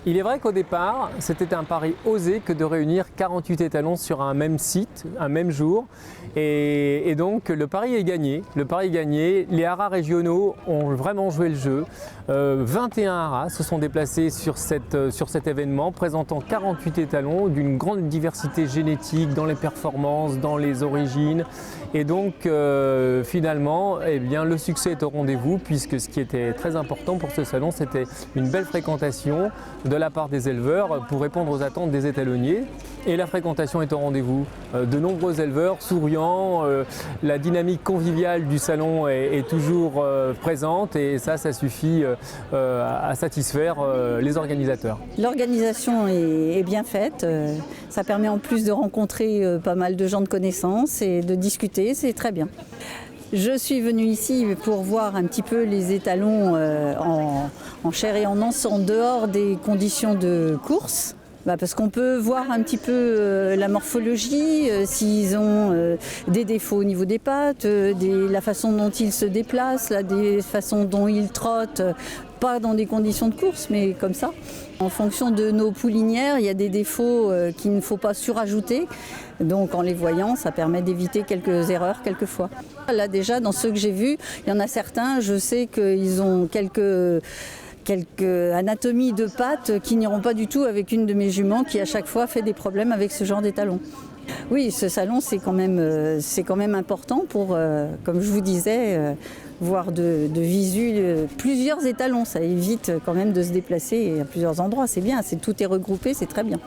Il est vrai qu'au départ, c'était un pari osé que de réunir 48 étalons sur un même site, un même jour. Et donc le pari est gagné. Le pari est gagné. Les haras régionaux ont vraiment joué le jeu. 21 haras se sont déplacés sur cet événement, présentant 48 étalons d'une grande diversité génétique dans les performances, dans les origines. Et donc finalement, eh bien, le succès est au rendez-vous, puisque ce qui était très important pour ce salon, c'était une belle fréquentation de la part des éleveurs pour répondre aux attentes des étalonniers. Et la fréquentation est au rendez-vous. De nombreux éleveurs souriants, la dynamique conviviale du salon est toujours présente, et ça suffit à satisfaire les organisateurs. L'organisation est bien faite. Ça permet en plus de rencontrer pas mal de gens de connaissance et de discuter, c'est très bien. Je suis venue ici pour voir un petit peu les étalons en chair et en os en dehors des conditions de course. Parce qu'on peut voir un petit peu la morphologie, s'ils ont des défauts au niveau des pattes, la façon dont ils se déplacent, des façons dont ils trottent, pas dans des conditions de course, mais comme ça. En fonction de nos poulinières, il y a des défauts qu'il ne faut pas surajouter. Donc en les voyant, ça permet d'éviter quelques erreurs quelquefois. Là déjà, dans ceux que j'ai vus, il y en a certains, je sais qu'ils ont quelques anatomies de pattes qui n'iront pas du tout avec une de mes juments qui à chaque fois fait des problèmes avec ce genre d'étalons. Oui, ce salon c'est quand même important pour, comme je vous disais, voir de visu plusieurs étalons. Ça évite quand même de se déplacer à plusieurs endroits. C'est bien, tout est regroupé, c'est très bien.